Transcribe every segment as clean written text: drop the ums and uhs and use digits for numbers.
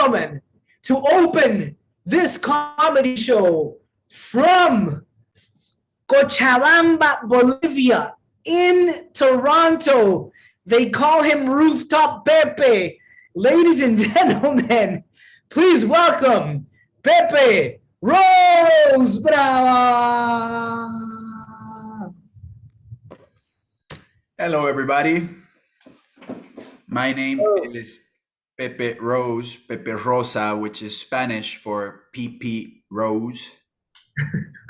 gentlemen, to open this comedy show from Cochabamba, Bolivia, in Toronto. They call him Rooftop Pepe. Ladies and gentlemen, please welcome Pepe Rose Brava. Hello, everybody. My name is Pepe Rose, Pepe Rosa, which is Spanish for PP Rose.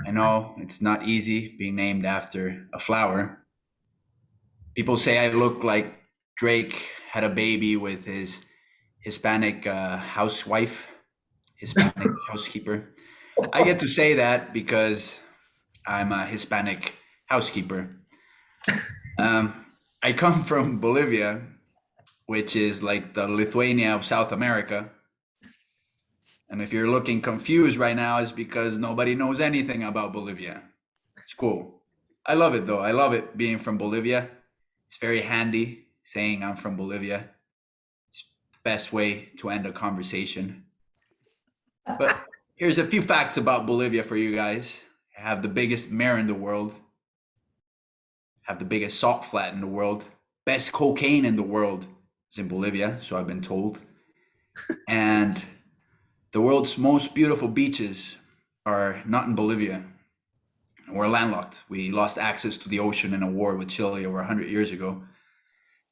I know it's not easy being named after a flower. People say I look like Drake had a baby with his Hispanic housewife, Hispanic housekeeper. I get to say that because I'm a Hispanic housekeeper. I come from Bolivia, which is like the Lithuania of South America. And if you're looking confused right now, it's because nobody knows anything about Bolivia. It's cool. I love it though. I love it being from Bolivia. It's very handy saying I'm from Bolivia. It's the best way to end a conversation. But here's a few facts about Bolivia for you guys. I have the biggest mare in the world. Have the biggest salt flat in the world. Best cocaine in the world is in Bolivia, so I've been told. And the world's most beautiful beaches are not in Bolivia. We're landlocked. We lost access to the ocean in a war with Chile over 100 years ago.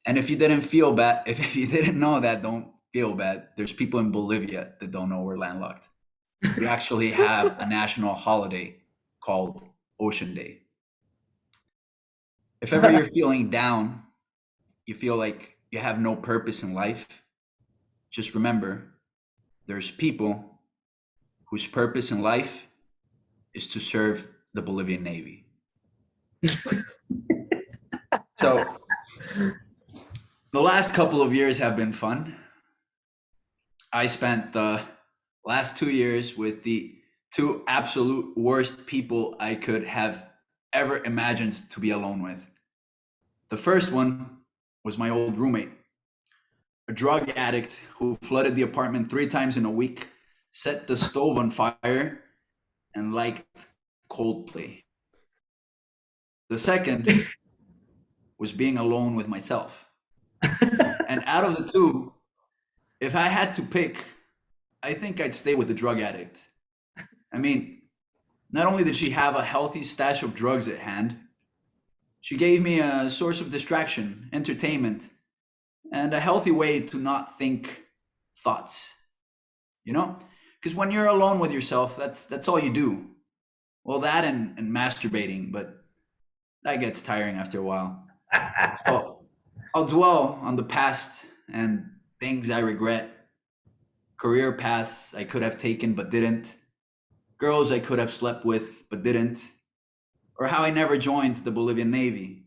And if you didn't feel bad, if you didn't know that, don't feel bad. There's people in Bolivia that don't know we're landlocked. We actually have a national holiday called Ocean Day. If ever you're feeling down, you feel like you have no purpose in life, just remember, there's people whose purpose in life is to serve the Bolivian Navy. So the last couple of years have been fun. I spent the last 2 years with the two absolute worst people I could have ever imagined to be alone with. The first one was my old roommate, a drug addict who flooded the apartment 3 times in a week, set the stove on fire, and liked Coldplay. The second was being alone with myself. And out of the two, if I had to pick, I think I'd stay with the drug addict. I mean, not only did she have a healthy stash of drugs at hand, she gave me a source of distraction, entertainment, and a healthy way to not think thoughts, you know? Because when you're alone with yourself, that's all you do. Well, that and masturbating, but that gets tiring after a while. So I'll dwell on the past and things I regret, career paths I could have taken but didn't, girls I could have slept with but didn't, or how I never joined the Bolivian Navy.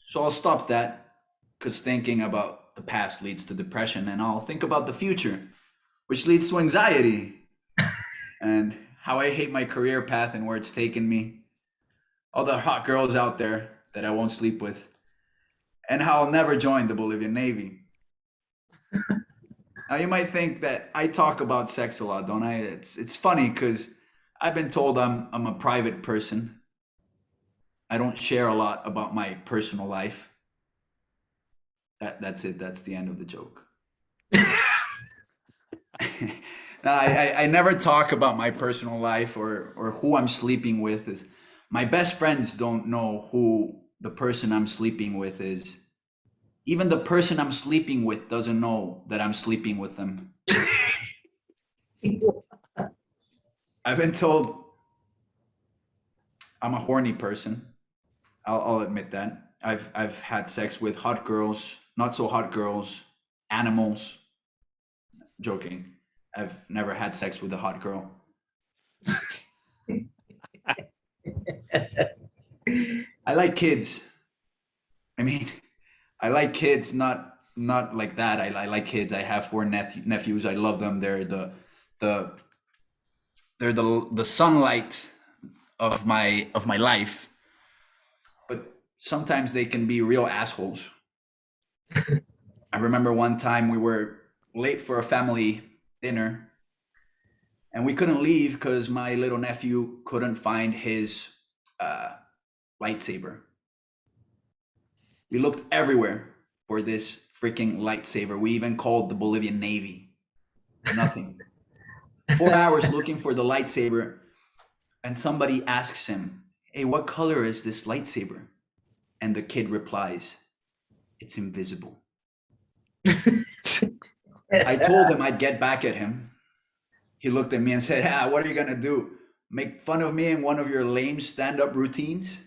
So I'll stop that, because thinking about the past leads to depression, and I'll think about the future, which leads to anxiety, and how I hate my career path and where it's taken me, all the hot girls out there that I won't sleep with, and how I'll never join the Bolivian Navy. Now you might think that I talk about sex a lot, don't I? It's funny because I've been told I'm a private person. I don't share a lot about my personal life. That's it. That's the end of the joke. No, I never talk about my personal life or who I'm sleeping with. Is my best friends don't know who the person I'm sleeping with is. Even the person I'm sleeping with doesn't know that I'm sleeping with them. I've been told I'm a horny person. I'll admit that. I've had sex with hot girls, not so hot girls, animals. Joking. I've never had sex with a hot girl. I like kids. I mean, I like kids, not like that. I like kids. I have 4 nephews. I love them. They're the sunlight of my life. But sometimes they can be real assholes. I remember one time we were late for a family dinner, and we couldn't leave because my little nephew couldn't find his lightsaber. We looked everywhere for this freaking lightsaber. We even called the Bolivian Navy. Nothing. 4 hours looking for the lightsaber, and somebody asks him, "Hey, what color is this lightsaber?" And the kid replies, "It's invisible." I told him I'd get back at him. He looked at me and said, "What are you gonna do? Make fun of me in one of your lame stand-up routines?"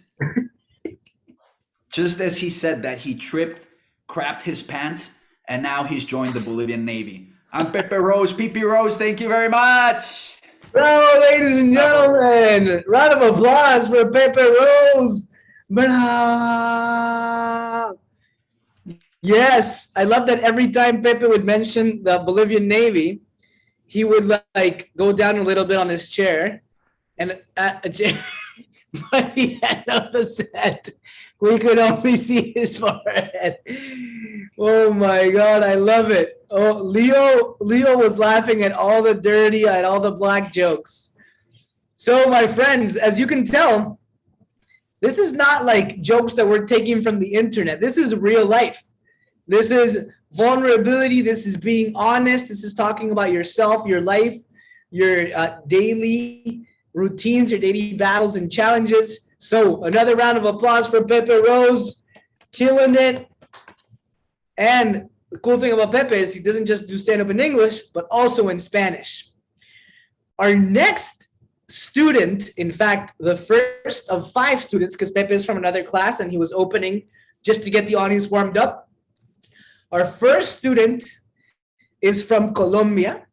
Just as he said that, he tripped, crapped his pants, and now he's joined the Bolivian Navy. I'm Pepe Rose, PP Rose, thank you very much. Bravo, ladies and gentlemen. Round of applause for Pepe Rose. Bravo. Yes, I love that every time Pepe would mention the Bolivian Navy, he would like go down a little bit on his chair, and at a chair, by the end of the set, we could only see his forehead. Oh my God, I love it. Oh, Leo was laughing at all the dirty and all the black jokes. So my friends, as you can tell, this is not like jokes that we're taking from the internet. This is real life. This is vulnerability. This is being honest. This is talking about yourself, your life, your daily routines, your daily battles and challenges. So another round of applause for Pepe Rose, killing it. And the cool thing about Pepe is he doesn't just do stand-up in English, but also in Spanish. Our next student, in fact, the first of 5 students, because Pepe is from another class and he was opening just to get the audience warmed up. Our first student is from Colombia.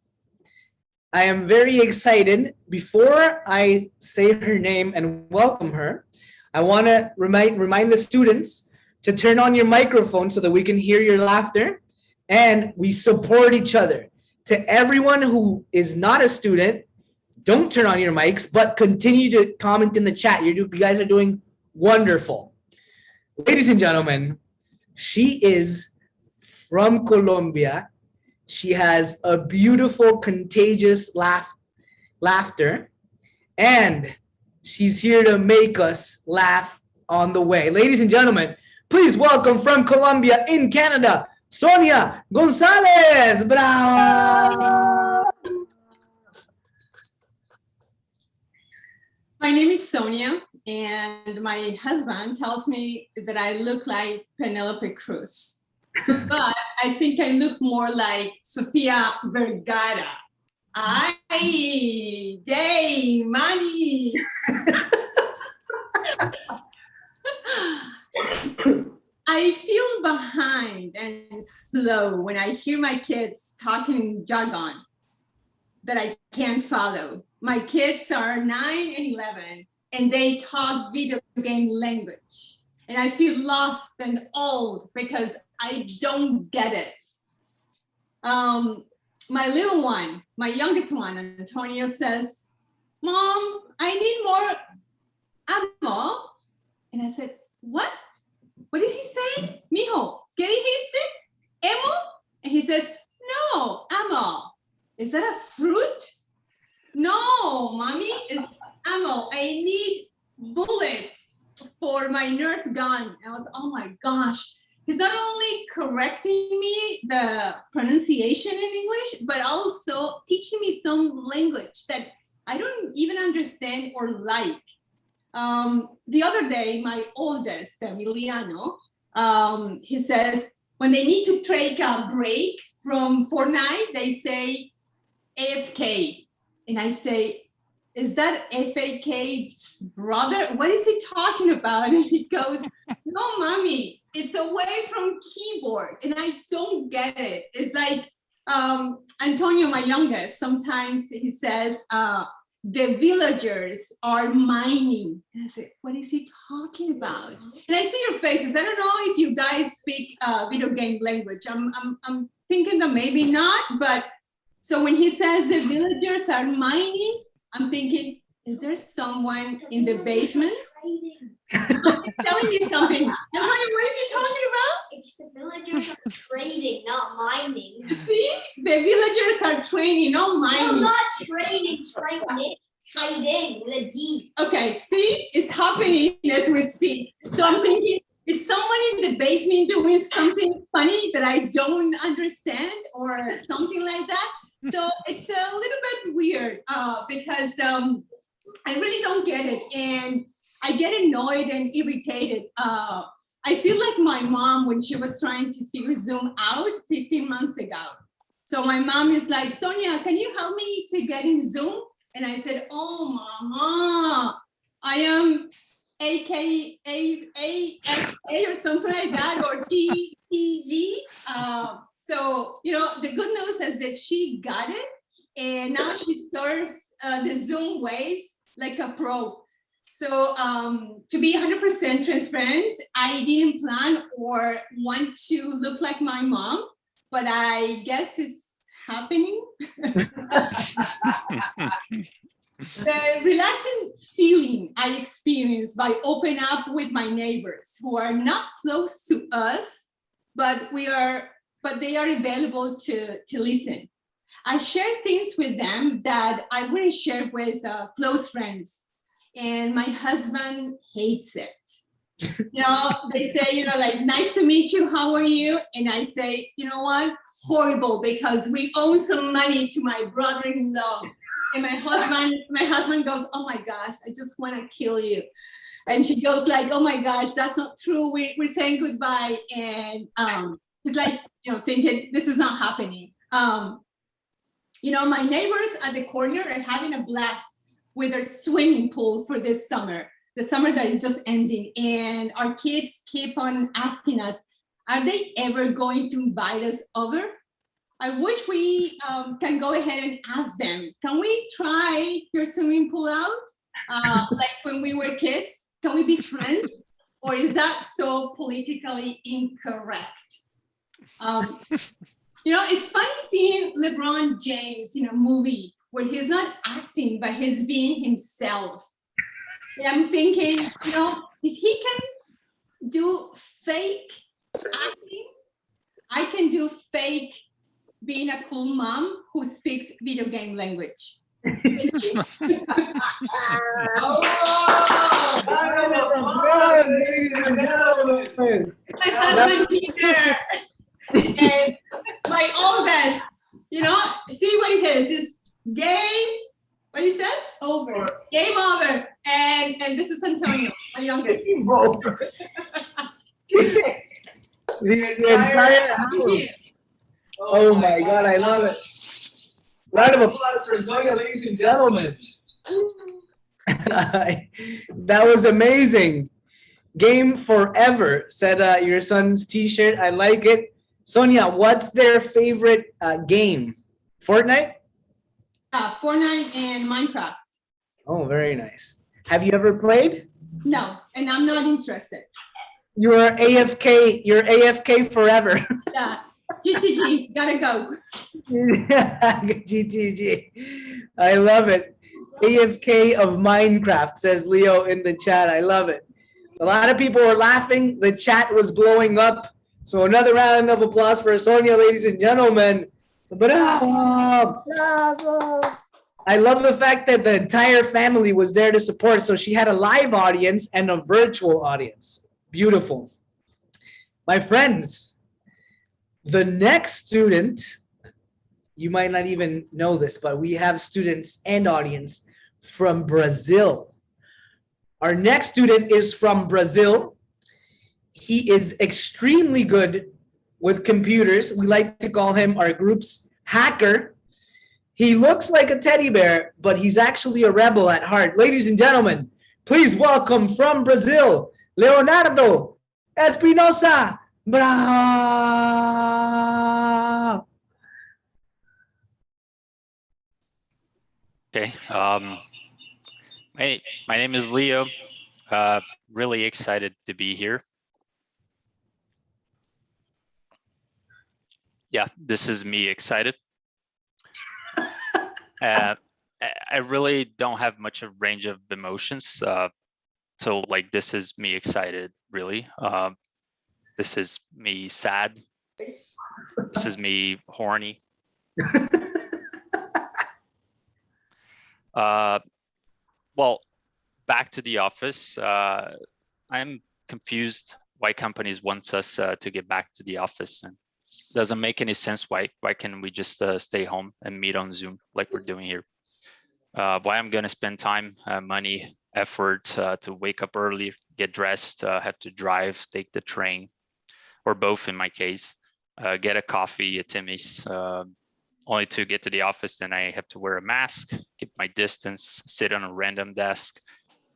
I am very excited. Before I say her name and welcome her, I want to remind the students to turn on your microphone so that we can hear your laughter and we support each other. To everyone who is not a student, don't turn on your mics, but continue to comment in the chat. You guys are doing wonderful. Ladies and gentlemen, she is from Colombia. She has a beautiful, contagious laughter, and she's here to make us laugh on the way. Ladies and gentlemen, please welcome from Colombia in Canada, Sonia González. Bravo! My name is Sonia, and my husband tells me that I look like Penelope Cruz. But I think I look more like Sofia Vergara. Ay, yay, money. I feel behind and slow when I hear my kids talking in jargon that I can't follow. My kids are 9 and 11, and they talk video game language. And I feel lost and old because I don't get it. My little one, my youngest one, Antonio, says, "Mom, I need more ammo." And I said, "What? What did he say? Mijo, ¿qué dijiste? Emo?" And he says, "No, ammo. Is that a fruit?" "No, mommy, it's ammo. I need bullets for my Nerf gun." I was, oh my gosh. He's not only correcting me the pronunciation in English, but also teaching me some language that I don't even understand or like. The other day, my oldest, Emiliano, he says, when they need to take a break from Fortnite, they say AFK. And I say, "Is that FAK's brother? What is he talking about?" And he goes, "No, mommy, it's away from keyboard." And I don't get it. It's like Antonio, my youngest, sometimes he says, "The villagers are mining." And I say, "What is he talking about?" And I see your faces. I don't know if you guys speak video game language. I'm thinking that maybe not, but so when he says the villagers are mining, I'm thinking, is there someone in the basement? telling me something. Antonio, what is he talking about? It's the villagers are trading, not mining. See, the villagers are training, not No, mining. not trading, trading with a D. Okay, see, it's happening as we speak. So I'm thinking, is someone in the basement doing something funny that I don't understand or something like that? So it's a little bit weird because I really don't get it. And I get annoyed and irritated. I feel like my mom when she was trying to figure Zoom out 15 months ago. So my mom is like, Sonia, can you help me to get in Zoom? And I said, oh, mama, I am AKA or something like that, or TTG. So, you know, the good news is that she got it. And now she serves the Zoom waves like a pro. So to be 100% transparent, I didn't plan or want to look like my mom, but I guess it's happening. The relaxing feeling I experience by opening up with my neighbors who are not close to us, but they are available to listen. I share things with them that I wouldn't share with close friends. And my husband hates it. You know, they say, you know, like, nice to meet you, how are you? And I say, you know what, horrible, because we owe some money to my brother-in-law. And my husband goes, oh my gosh, I just want to kill you. And she goes like, oh my gosh, that's not true, we're saying goodbye. And he's like, you know, thinking this is not happening. You know, my neighbors at the corner are having a blast with their swimming pool for this summer, the summer that is just ending. And our kids keep on asking us, are they ever going to invite us over? I wish we can go ahead and ask them, can we try your swimming pool out? Like when we were kids, can we be friends? Or is that so politically incorrect? You know, it's funny seeing LeBron James in a movie where he's not acting, but he's being himself. And I'm thinking, you know, if he can do fake acting, I can do fake being a cool mom who speaks video game language. My husband Peter and my oldest, you know, see what it is. It's game, what he says? Over. Game over. And this is Antonio, my youngest. The entire house. Oh my God, I love it. Round of applause for Sonia, ladies and gentlemen. That was amazing. Game forever, said your son's t-shirt. I like it. Sonia, what's their favorite game? Fortnite? Fortnite and Minecraft. Oh, very nice. Have you ever played? No, and I'm not interested. You're AFK. You're AFK forever. Yeah, GTG, gotta go. GTG. I love it. AFK of Minecraft, says Leo in the chat. I love it. A lot of people were laughing. The chat was blowing up. So another round of applause for Sonia, ladies and gentlemen. Bravo. Bravo. I love the fact that the entire family was there to support. So she had a live audience and a virtual audience. Beautiful. My friends, the next student, you might not even know this, but we have students and audience from Brazil. Our next student is from Brazil. He is extremely good with computers. We like to call him our group's hacker. He looks like a teddy bear, but he's actually a rebel at heart. Ladies and gentlemen, please welcome from Brazil, Leonardo Espinosa. Bravo. Okay. My name is Leo. Really excited to be here. Yeah, this is me excited. I really don't have much of range of emotions. So like, this is me excited, really. This is me sad. This is me horny. Well, back to the office. I'm confused why companies want us to get back to the office, and doesn't make any sense. Why can't we just stay home and meet on Zoom like we're doing here? Why I'm going to spend time, money, effort to wake up early, get dressed, have to drive, take the train, or both in my case, get a coffee at Timmy's, only to get to the office. Then I have to wear a mask, keep my distance, sit on a random desk,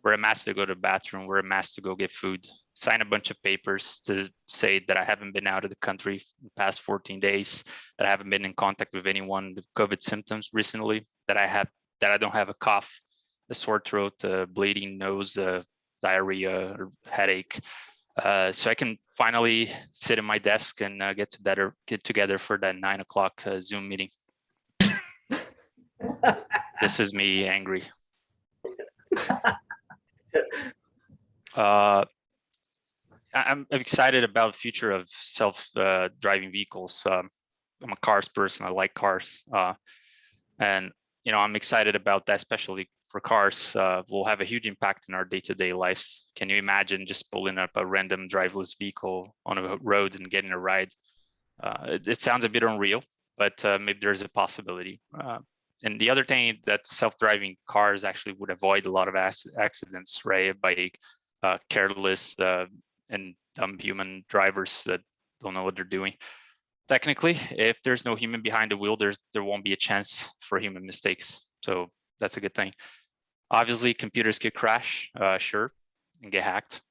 wear a mask to go to the bathroom, wear a mask to go get food, sign a bunch of papers to say that I haven't been out of the country for the past 14 days, that I haven't been in contact with anyone with COVID symptoms recently, that I don't have a cough, a sore throat, a bleeding nose, diarrhea, or headache. So I can finally sit at my desk and get together for that 9 o'clock Zoom meeting. This is me angry. I'm excited about the future of self-driving vehicles. I'm a cars person. I like cars, and I'm excited about that, especially for cars. Will have a huge impact in our day-to-day lives. Can you imagine just pulling up a random driverless vehicle on a road and getting a ride? It sounds a bit unreal, but maybe there's a possibility. And the other thing that self-driving cars actually would avoid a lot of accidents, right? By careless and dumb human drivers that don't know what they're doing. Technically, if there's no human behind the wheel, there won't be a chance for human mistakes. So that's a good thing. Obviously, computers could crash, sure, and get hacked.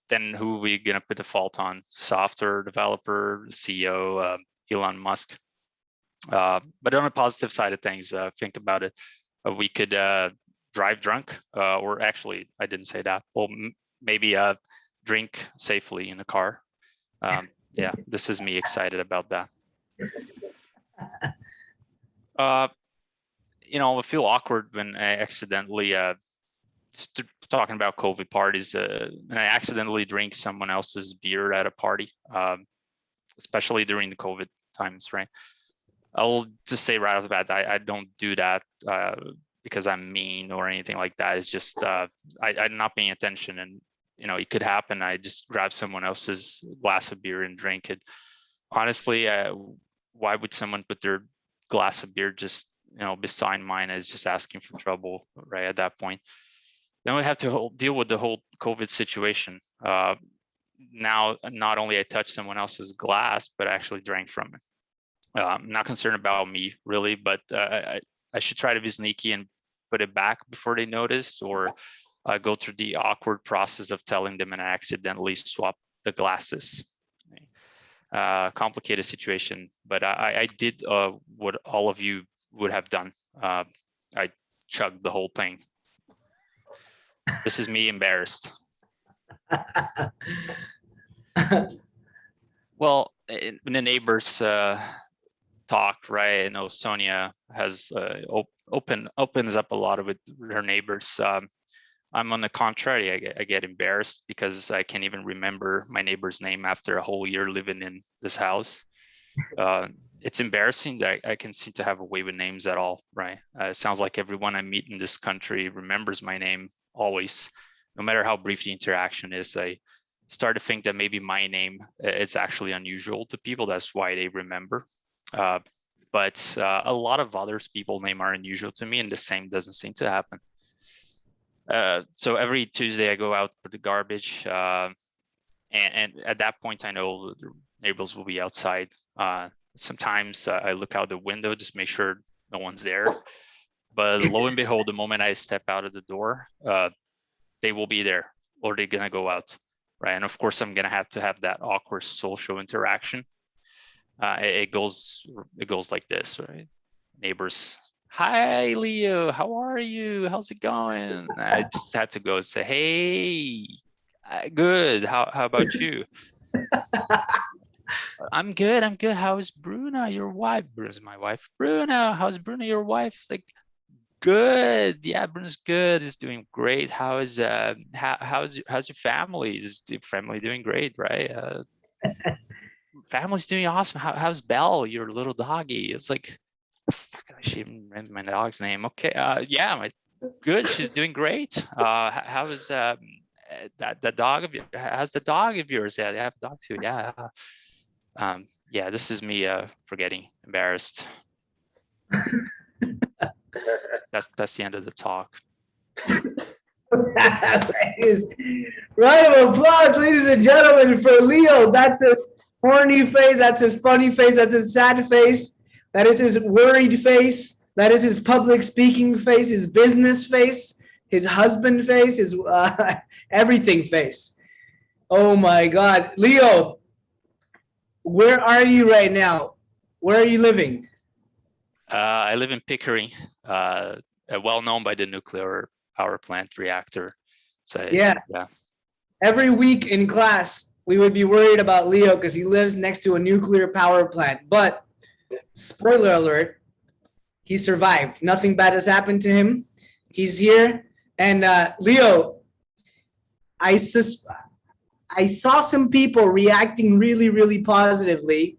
Then who are we gonna put the fault on? Software developer, CEO, Elon Musk. But on the positive side of things, think about it. We could drive drunk, or actually, I didn't say that. Well, maybe drink safely in a car. Yeah, this is me excited about that. I feel awkward when I accidentally talking about COVID parties, and I accidentally drink someone else's beer at a party, especially during the COVID times, right? I'll just say right off the bat, I don't do that because I'm mean or anything like that. It's just I'm not paying attention, and it could happen. I just grab someone else's glass of beer and drink it. Honestly, why would someone put their glass of beer just beside mine? Is just asking for trouble, right? At that point, then we have to deal with the whole COVID situation. Now, not only I touched someone else's glass, but I actually drank from it. I'm not concerned about me really, but I should try to be sneaky and put it back before they notice, or go through the awkward process of telling them and I accidentally swap the glasses. Complicated situation, but I did what all of you would have done. I chugged the whole thing. This is me embarrassed. Well, when the neighbors talk, right? I know Sonia has opens up a lot with her neighbors. I'm on the contrary. I get embarrassed because I can't even remember my neighbor's name after a whole year living in this house. It's embarrassing that I can seem to have a way with names at all, right? It sounds like everyone I meet in this country remembers my name always, no matter how brief the interaction is. I start to think that maybe my name it's actually unusual to people. That's why they remember. But a lot of others people's name are unusual to me, and the same doesn't seem to happen. So every Tuesday I go out for the garbage, and at that point I know the neighbors will be outside. Sometimes I look out the window just make sure no one's there. But lo and behold, the moment I step out of the door, they will be there, or they're gonna go out, right? And of course, I'm gonna have to have that awkward social interaction. It goes like this, right? Neighbors. Hi, Leo. How are you? How's it going? I just had to go say, hey, good. How about you? I'm good. How is Bruna, your wife? Bruna's my wife. Bruna, how's Bruna, your wife? Like, Good. Yeah, Bruno's good. He's doing great. How's your family? Is your family doing great, right? Family's doing awesome. How's Belle, your little doggy? It's like, fuck, I should even remember my dog's name. Okay. Yeah, good. She's doing great. How is that dog of yours? How's the dog of yours? Yeah, they have a dog too. Yeah. Yeah, this is me forgetting, embarrassed. That's the end of the talk. Round of applause, ladies and gentlemen, for Leo. That's his horny face. That's his funny face. That's his sad face. That is his worried face. That is his public speaking face, his business face, his husband face, his everything face. Oh my God. Leo, where are you right now? Where are you living? I live in Pickering, well known by the nuclear power plant reactor. So Yeah. Every week in class, we would be worried about Leo because he lives next to a nuclear power plant. But spoiler alert, he survived. Nothing bad has happened to him. He's here. And Leo, I saw some people reacting really, really positively,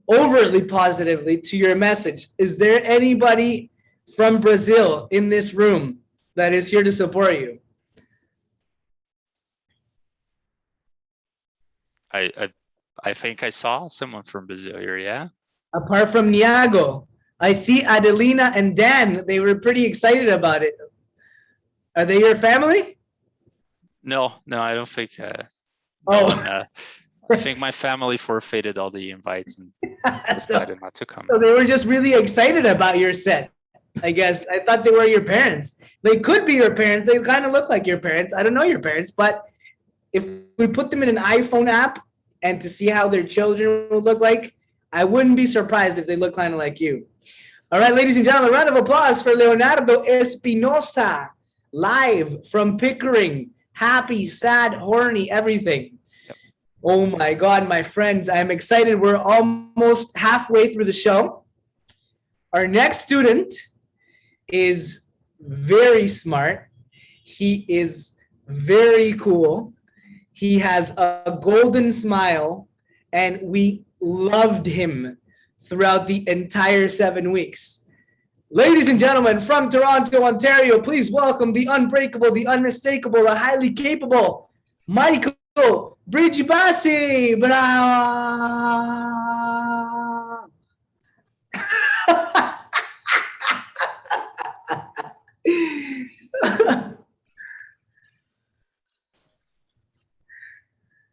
overtly positively to your message. Is there anybody from Brazil in this room that is here to support you? I think I saw someone from Brazil here, yeah? Apart from Niago, I see Adelina and Dan. They were pretty excited about it. Are they your family? No, I don't think. Oh. I think my family forfeited all the invites and decided not to come. So they were just really excited about your set, I guess. I thought they were your parents. They could be your parents. They kind of look like your parents. I don't know your parents, but if we put them in an iPhone app and to see how their children would look like, I wouldn't be surprised if they look kind of like you. All right, ladies and gentlemen, round of applause for Leonardo Espinosa, live from Pickering. Happy, sad, horny, everything. Yep. Oh my God, my friends, I'm excited. We're almost halfway through the show. Our next student is very smart. He is very cool. He has a golden smile, and we loved him throughout the entire 7 weeks. Ladies and gentlemen, from Toronto, Ontario, please welcome the unbreakable, the unmistakable, the highly capable Michael Brijbassi. Bravo!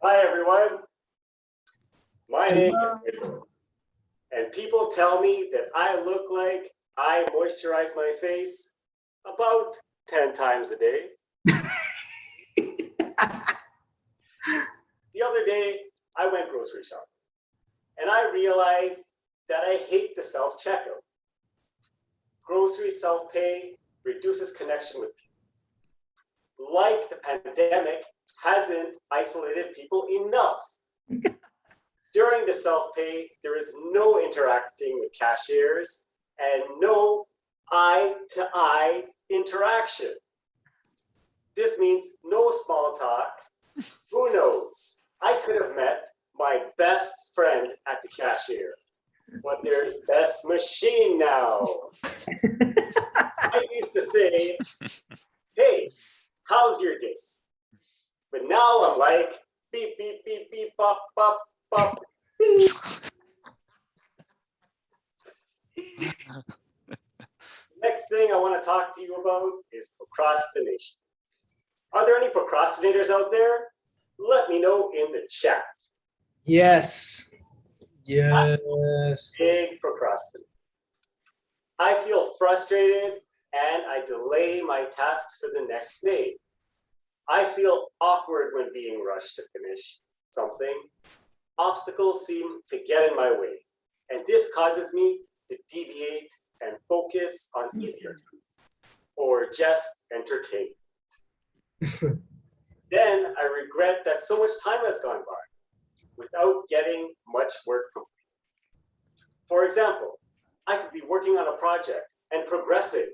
Hi, everyone. My name is Michael, and people tell me that I look like I moisturize my face about 10 times a day. The other day, I went grocery shopping, and I realized that I hate the self-checkout. Grocery self-pay reduces connection with people. Like the pandemic hasn't isolated people enough. During the self-pay, there is no interacting with cashiers and no eye-to-eye interaction. This means no small talk. Who knows? I could have met my best friend at the cashier, but there's this machine now. I used to say, hey, how's your day? But now I'm like, beep, beep, beep, beep, pop, pop, pop, beep. Next thing I want to talk to you about is procrastination. Are there any procrastinators out there? Let me know in the chat. Yes. Yes. Big procrastinator. I feel frustrated and I delay my tasks for the next day. I feel awkward when being rushed to finish something. Obstacles seem to get in my way, and this causes me to deviate and focus on easier tasks or just entertain. Then I regret that so much time has gone by without getting much work complete. For example, I could be working on a project and progressing,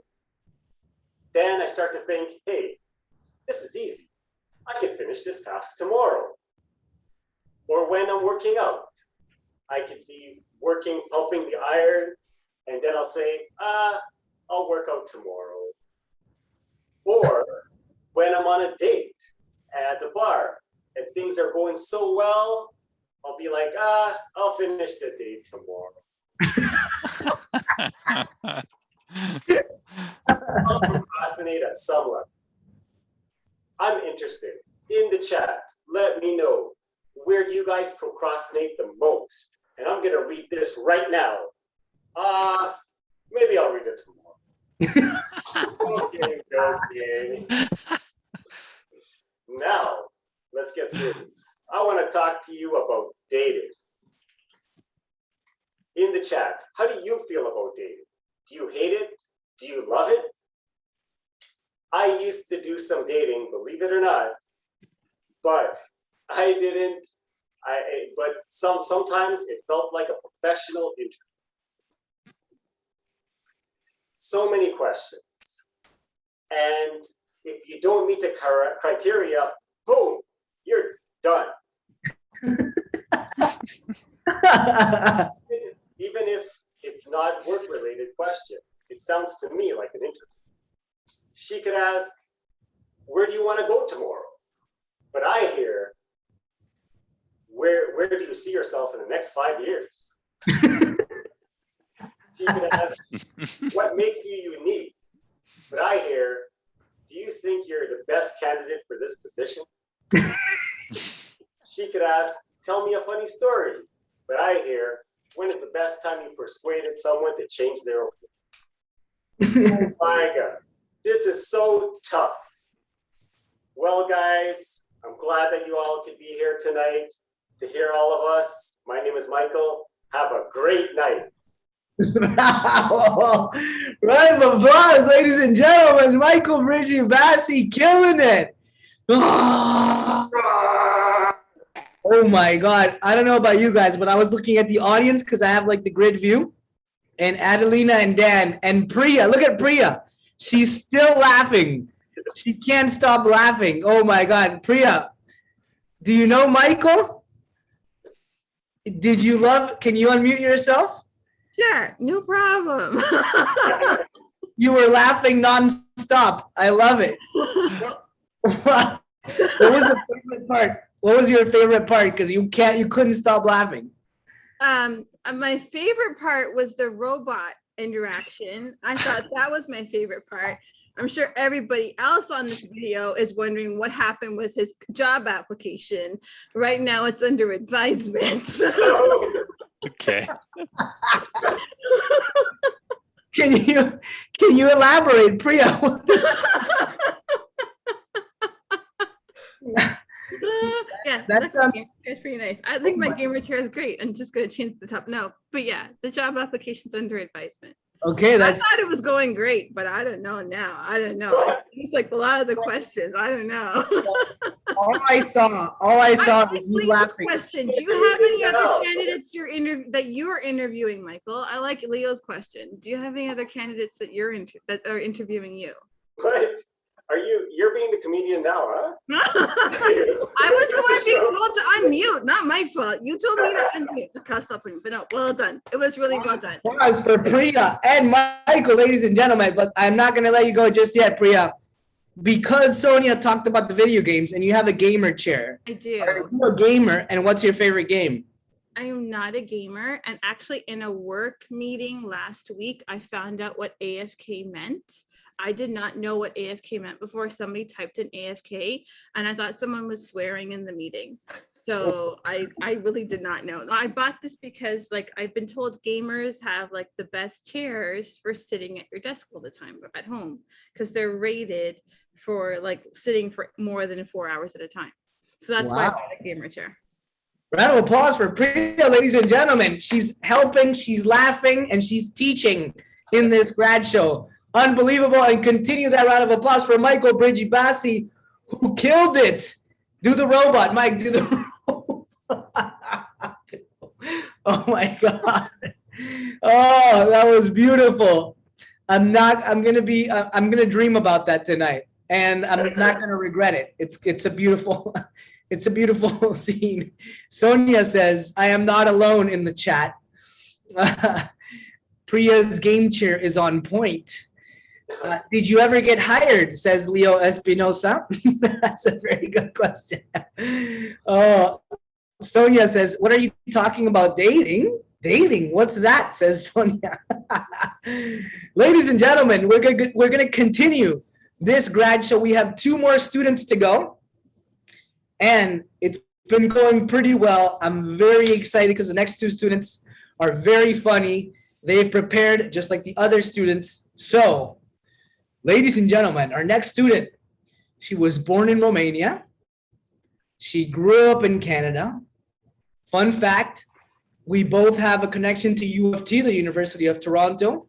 Then I start to think, hey, this is easy. I can finish this task tomorrow. Or when I'm working out, I could be pumping the iron, and then I'll say, I'll work out tomorrow. Or when I'm on a date at the bar and things are going so well, I'll be like, I'll finish the date tomorrow. I'll procrastinate at some level. I'm interested. In the chat, let me know, where do you guys procrastinate the most? And I'm gonna read this right now. Maybe I'll read it tomorrow. Okay. Now, let's get serious. I wanna talk to you about dating. In the chat, how do you feel about dating? Do you hate it? Do you love it? I used to do some dating, believe it or not, but I didn't. But sometimes it felt like a professional interview. So many questions, and if you don't meet the criteria, boom, you're done. Even if it's not work-related question, it sounds to me like an interview. She could ask, where do you want to go tomorrow? But I hear, where do you see yourself in the next 5 years? She could ask, what makes you unique? But I hear, do you think you're the best candidate for this position? She could ask, tell me a funny story. But I hear, when is the best time you persuaded someone to change their opinion? Oh my God, this is so tough. Well, guys, I'm glad that you all could be here tonight to hear all of us. My name is Michael. Have a great night. Round of applause, ladies and gentlemen. Michael Brijbassi killing it. Oh my God. I don't know about you guys, but I was looking at the audience because I have like the grid view. And Adelina and Dan and Priya. Look at Priya. She's still laughing. She can't stop laughing. Oh my God. Priya, do you know Michael? Can you unmute yourself? Sure, no problem. You were laughing nonstop. I love it. What was the favorite part? What was your favorite part? Because you couldn't stop laughing. My favorite part was the robot interaction. I thought that was my favorite part. I'm sure everybody else on this video is wondering what happened with his job application. Right now it's under advisement. Okay. Can you elaborate, Priya? Yeah, That sounds it's pretty nice. I think my gamer chair is great. I'm just gonna change the top. No, but yeah, the job application's under advisement. okay. I That's thought it was going great, but I don't know now. I don't know. It's like a lot of the questions. I don't know. all I saw is you Leo's laughing. question. Do you have any other candidates that you're interviewing, Michael? I like Leo's question. Do you have any other candidates that that are interviewing you? What? You're being the comedian now, huh? I was the one being told to unmute, not my fault. You told me to unmute. Cast up, but no, well done. It was really well done. Pause for Priya and Michael, ladies and gentlemen, but I'm not going to let you go just yet, Priya. Because Sonia talked about the video games and you have a gamer chair. I do. Are you a gamer, and what's your favorite game? I am not a gamer. And actually in a work meeting last week, I found out what AFK meant. I did not know what AFK meant before somebody typed in AFK, and I thought someone was swearing in the meeting. So I really did not know. I bought this because like I've been told gamers have like the best chairs for sitting at your desk all the time at home because they're rated for like sitting for more than 4 hours at a time. So that's why I bought a gamer chair. Round of applause for Priya, ladies and gentlemen. She's helping, she's laughing, and she's teaching in this grad show. Unbelievable. And continue that round of applause for Michael Brijbassi, who killed it. Do the robot, Mike. Do the robot. Oh my God. Oh, that was beautiful. I'm gonna dream about that tonight, and I'm not gonna regret it. It's a beautiful, it's a beautiful scene. Sonia says, I am not alone in the chat. Priya's game chair is on point. Did you ever get hired? Says Leo Espinosa. That's a very good question. Oh, Sonia says, what are you talking about, dating? Dating, what's that? Says Sonia. Ladies and gentlemen, we're gonna continue this grad show. We have 2 more students to go, and it's been going pretty well. I'm very excited because the next 2 students are very funny. They've prepared just like the other students. So, ladies and gentlemen, our next student, she was born in Romania. She grew up in Canada. Fun fact, we both have a connection to U of T, the University of Toronto.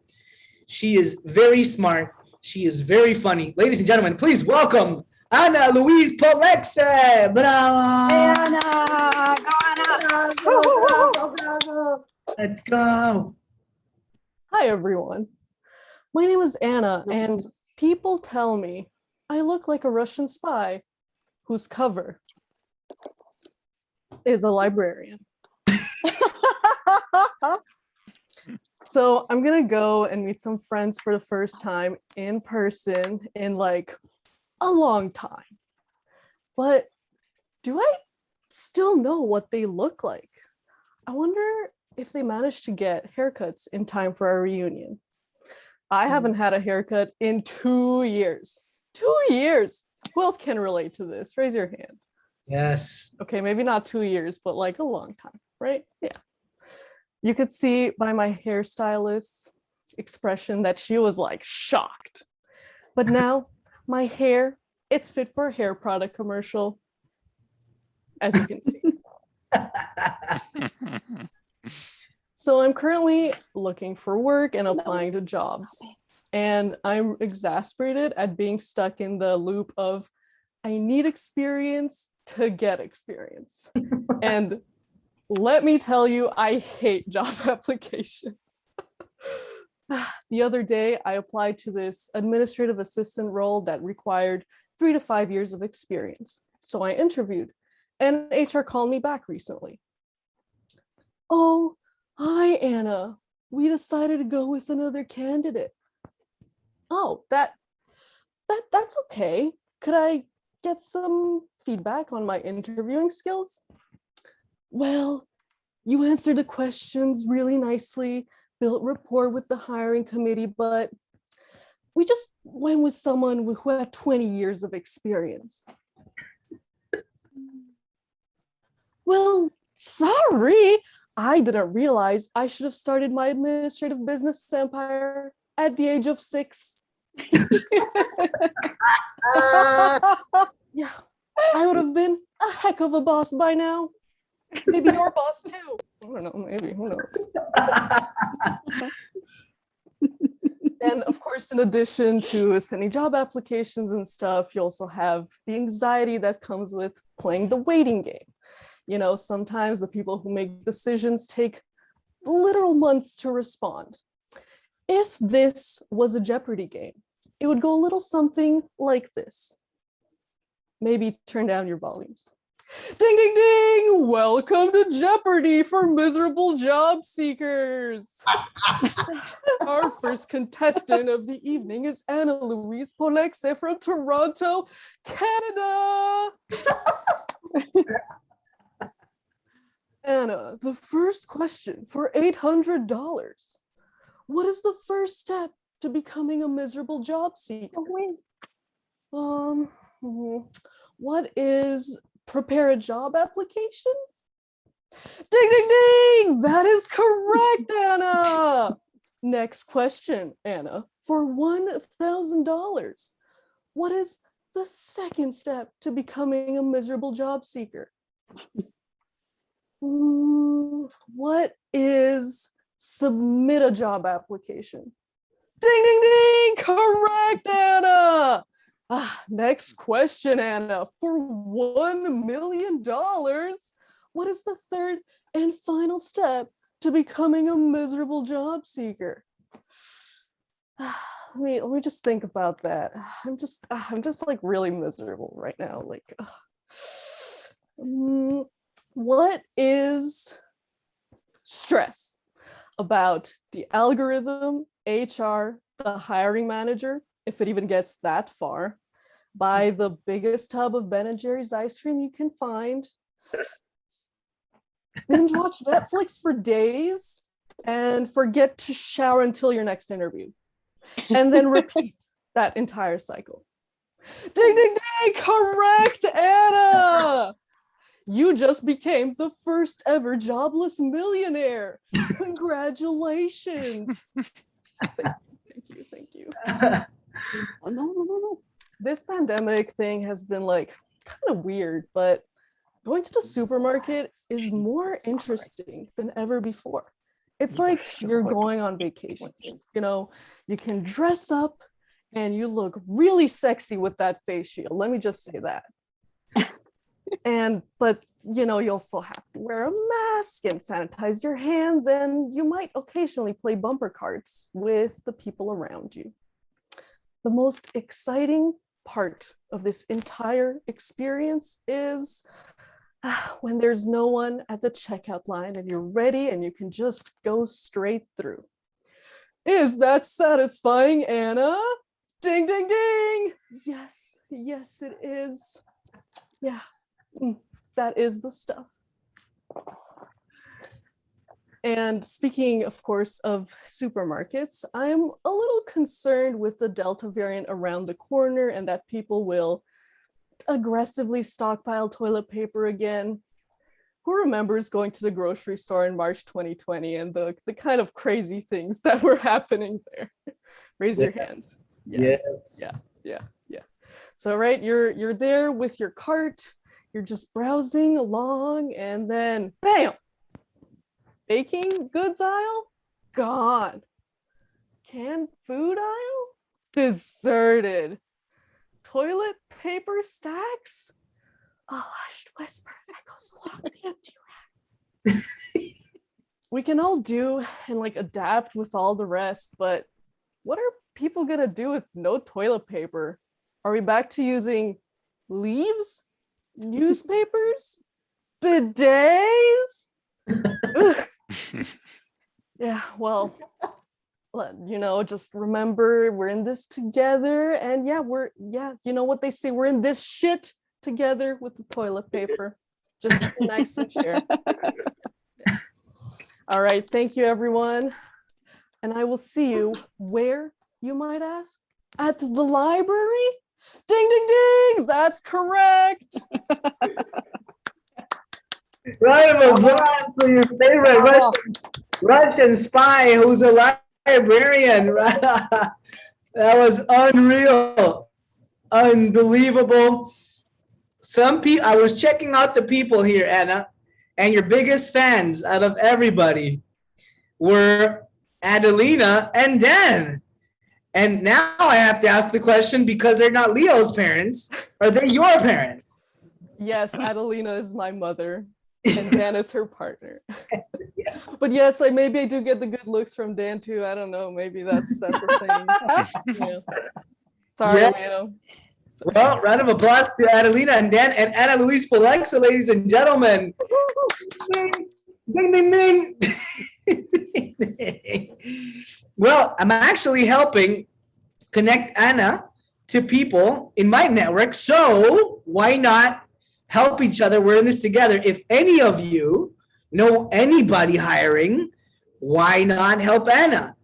She is very smart. She is very funny. Ladies and gentlemen, please welcome Anna Louise Polexe. Bravo. Hey, Anna, go Anna. Let's go. Hi, everyone. My name is Anna, and people tell me I look like a Russian spy whose cover is a librarian. So I'm gonna go and meet some friends for the first time in person in like a long time. But do I still know what they look like? I wonder if they managed to get haircuts in time for our reunion. I haven't had a haircut in 2 years. 2 years. Who else can relate to this? Raise your hand. Yes. Okay, maybe not 2 years, but like a long time, right? Yeah. You could see by my hairstylist's expression that she was like shocked. But now my hair, it's fit for a hair product commercial, as you can see. So I'm currently looking for work and applying to jobs. And I'm exasperated at being stuck in the loop of I need experience to get experience. And let me tell you, I hate job applications. The other day, I applied to this administrative assistant role that required 3 to 5 years of experience. So I interviewed, and HR called me back recently. Oh, hi, Anna. We decided to go with another candidate. Oh, that's okay. Could I get some feedback on my interviewing skills? Well, you answered the questions really nicely, built rapport with the hiring committee, but we just went with someone who had 20 years of experience. Well, sorry, I didn't realize I should have started my administrative business empire at the age of 6. Yeah, I would have been a heck of a boss by now. Maybe your boss too. I don't know, maybe, who knows? And of course, in addition to sending job applications and stuff, you also have the anxiety that comes with playing the waiting game. You know, sometimes the people who make decisions take literal months to respond. If this was a Jeopardy game, it would go a little something like this. Maybe turn down your volumes. Ding, ding, ding! Welcome to Jeopardy for miserable job seekers. Our first contestant of the evening is Anna Louise Polexe from Toronto, Canada. Anna, the first question for $800. What is the first step to becoming a miserable job seeker? What is prepare a job application? Ding, ding, ding! That is correct, Anna. Next question, Anna, for $1,000. What is the second step to becoming a miserable job seeker? What is submit a job application? Ding, ding, ding! Correct, Anna. Next question, Anna. For $1 million, what is the third and final step to becoming a miserable job seeker? let me just think about that. I'm just like really miserable right now. Like, what is stress about the algorithm, HR, the hiring manager, if it even gets that far, buy the biggest tub of Ben and Jerry's ice cream you can find, binge watch Netflix for days, and forget to shower until your next interview, and then repeat that entire cycle. Ding, ding, ding, correct, Anna! You just became the first ever jobless millionaire. Congratulations. Thank you. Oh, no. This pandemic thing has been like kind of weird, but going to the supermarket is more interesting than ever before. It's like you're going on vacation. You know, you can dress up and you look really sexy with that face shield. Let me just say that. But you know, you also have to wear a mask and sanitize your hands, and you might occasionally play bumper cards with the people around you. The most exciting part of this entire experience is when there's no one at the checkout line and you're ready and you can just go straight through. Is that satisfying, Anna? Ding, ding, ding. Yes, it is. Yeah, that is the stuff. And speaking, of course, of supermarkets, I'm a little concerned with the Delta variant around the corner and that people will aggressively stockpile toilet paper again. Who remembers going to the grocery store in March 2020 and the kind of crazy things that were happening there? Raise your hand. Yes. Yeah. So, right, you're there with your cart, you're just browsing along, and then bam! Baking goods aisle, gone. Canned food aisle, deserted. Toilet paper stacks, a hushed whisper echoes along the empty racks. We can all do and like adapt with all the rest, but what are people gonna do with no toilet paper? Are we back to using leaves, newspapers, bidets? Yeah, well, you know, just remember we're in this together, and you know what they say, we're in this shit together with the toilet paper. Just nice and share. All right, thank you everyone. And I will see you where, you might ask? At the library? Ding, ding, ding, that's correct. Round of applause for your favorite Russian spy who's a librarian. That was unreal, unbelievable. Some people, I was checking out the people here, Anna, and your biggest fans out of everybody were Adelina and Dan. And now I have to ask the question, because they're not Leo's parents, are they your parents? Yes, Adelina is my mother, and Dan is her partner. Yes. But yes, maybe I do get the good looks from Dan too. I don't know. Maybe that's a thing. Yeah. Sorry, Yes. Leo. Well, round of applause to Adelina and Dan and Anna Louise Polexe, ladies and gentlemen. Ding, ding, ding, ding. Well, I'm actually helping connect Anna to people in my network. So why not help each other? We're in this together. If any of you know anybody hiring, why not help Anna?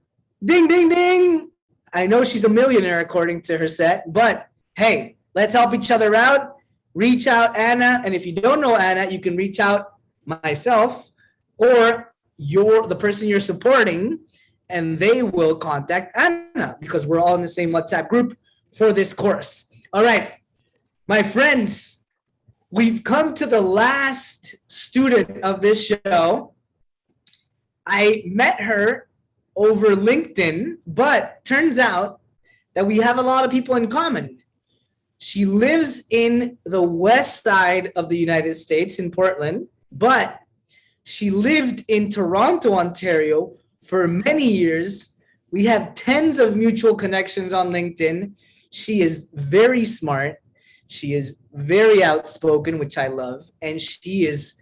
Ding, ding, ding. I know she's a millionaire according to her set, but hey, let's help each other out. Reach out Anna. And if you don't know Anna, you can reach out myself or the person you're supporting, and they will contact Anna because we're all in the same WhatsApp group for this course. All right, my friends, we've come to the last student of this show. I met her over LinkedIn, but turns out that we have a lot of people in common. She lives in the west side of the United States in Portland, but she lived in Toronto, Ontario for many years We have tens of mutual connections on LinkedIn. She is very smart. She is very outspoken, which I love. And she is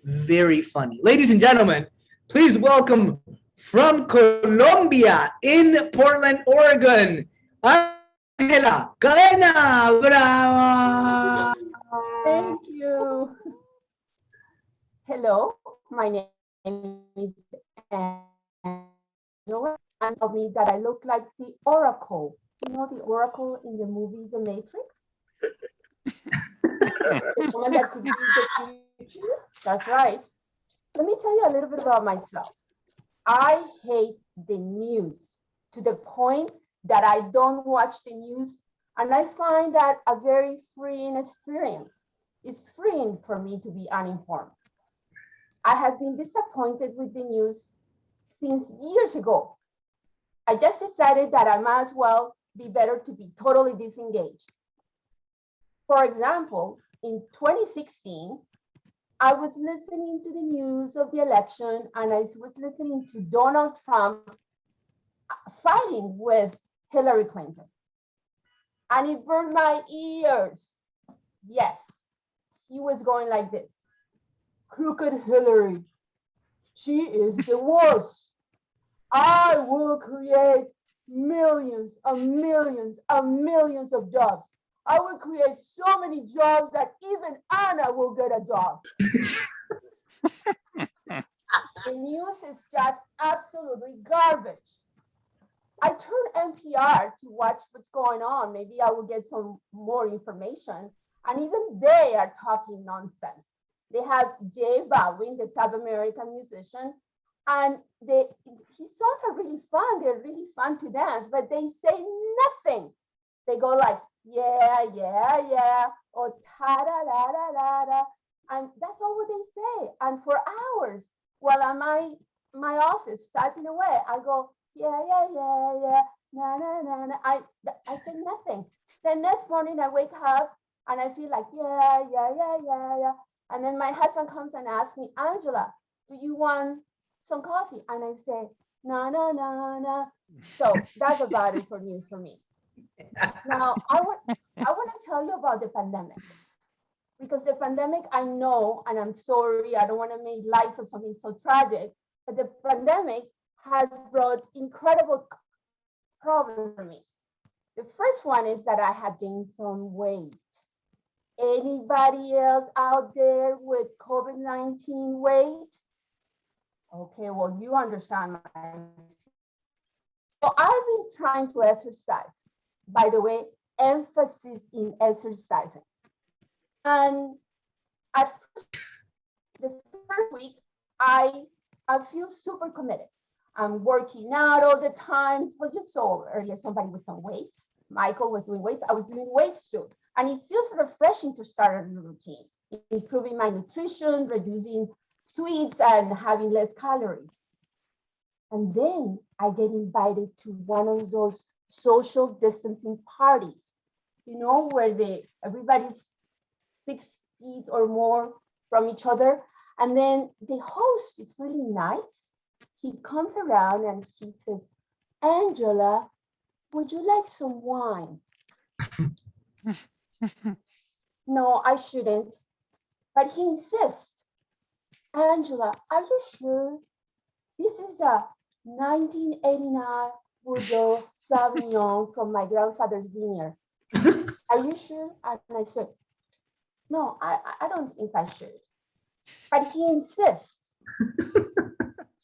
very funny. Ladies and gentlemen, please welcome from Colombia in Portland, Oregon, Angela Cadena. Bravo. Thank you. Hello, my name is Angela, and tell me that I look like the Oracle. You know the Oracle in the movie The Matrix? The woman that could read the future? That's right. Let me tell you a little bit about myself. I hate the news to the point that I don't watch the news, and I find that a very freeing experience. It's freeing for me to be uninformed. I have been disappointed with the news since years ago. I just decided that I might as well be better to be totally disengaged. For example, in 2016, I was listening to the news of the election, and I was listening to Donald Trump fighting with Hillary Clinton. And it burned my ears. Yes, he was going like this. Crooked Hillary, she is the worst. I will create millions and millions and millions of jobs. I will create so many jobs that even Anna will get a job. The news is just absolutely garbage. I turn NPR to watch what's going on. Maybe I will get some more information. And even they are talking nonsense. They have J Balvin, the South American musician, and his songs are really fun. They're really fun to dance, but they say nothing. They go like, yeah, yeah, yeah, or ta-da-da-da-da-da, and that's all what they say. And for hours, while I'm in my office typing away, I go, yeah, yeah, yeah, yeah, na, na, na, na. I say nothing. Then next morning I wake up and I feel like, yeah, yeah, yeah, yeah, yeah. And then my husband comes and asks me, Angela, do you want some coffee? And I say, no, no, no, no. So that's about it for news for me. Now, I want to tell you about the pandemic. Because the pandemic, I know, and I'm sorry, I don't want to make light of something so tragic, but the pandemic has brought incredible problems for me. The first one is that I have gained some weight. Anybody else out there with COVID-19 weight? Okay, well, you understand my. So I've been trying to exercise. By the way, emphasis in exercising. And at the first week, I feel super committed. I'm working out all the time. Well, you saw earlier somebody with some weights. Michael was doing weights. I was doing weights too. And it feels refreshing to start a new routine, improving my nutrition, reducing sweets, and having less calories. And then I get invited to one of those social distancing parties, you know, where everybody's 6 feet or more from each other. And then the host is really nice. He comes around and he says, Angela, would you like some wine? No, I shouldn't. But he insists. Angela, are you sure? This is a 1989 Bordeaux Sauvignon from my grandfather's vineyard. Are you sure? And I said, no, I don't think I should. But he insists.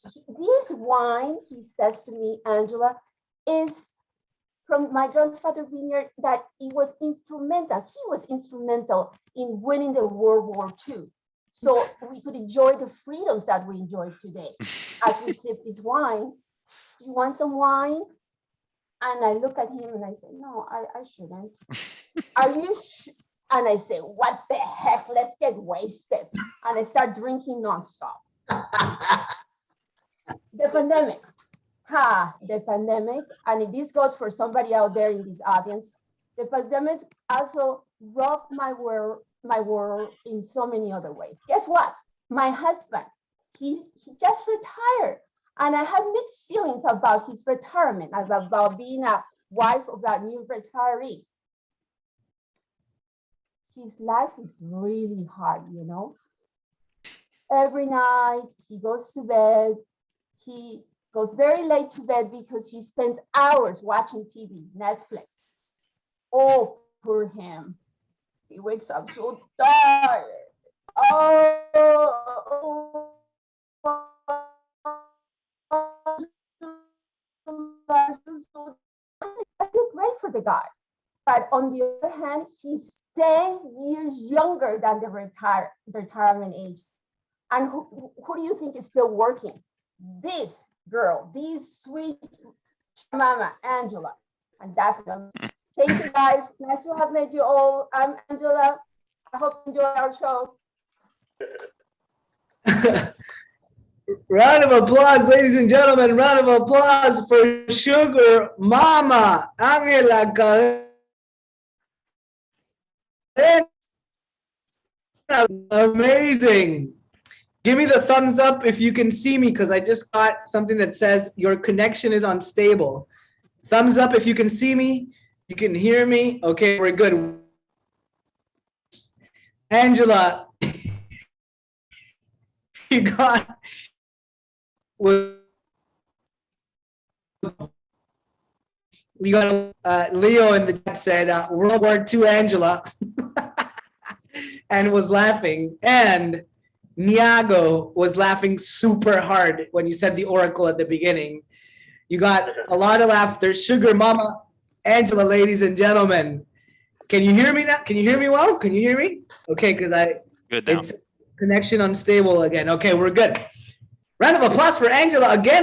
This wine, he says to me, Angela, is from my grandfather's vineyard that it was instrumental. He was instrumental in winning the World War II. So we could enjoy the freedoms that we enjoy today as we sip this wine. Do you want some wine? And I look at him and I say, no, I shouldn't. Are you sure? And I say, what the heck? Let's get wasted. And I start drinking nonstop. The pandemic. The pandemic. And this goes for somebody out there in this audience. The pandemic also robbed my world in so many other ways. Guess what? My husband, he just retired. And I have mixed feelings about his retirement, about being a wife of that new retiree. His life is really hard, you know. Every night he goes to bed. He goes very late to bed because he spends hours watching TV, Netflix. Oh, poor him. He wakes up so tired. Oh, I feel great for the guy. But on the other hand, he's 10 years younger than the retirement age. And who do you think is still working? This girl, this sweet mama, Angela. And that's good. Thank you guys. Nice to have met you all. I'm Angela. I hope you enjoy our show. Round of applause, ladies and gentlemen. Round of applause for Sugar Mama, Angela Cadena. Amazing. Give me the thumbs up if you can see me, because I just got something that says your connection is unstable. Thumbs up if you can see me. You can hear me. Okay, we're good. Angela, you got. We got Leo in the chat said World War II Angela and was laughing, and Niago was laughing super hard when you said the oracle at the beginning. You got a lot of laughter. Sugar Mama Angela, ladies and gentlemen. Can you hear me now? Can you hear me well? Can you hear me? Okay, because Good now. it's connection unstable again. Okay, we're good. Round of applause for Angela again.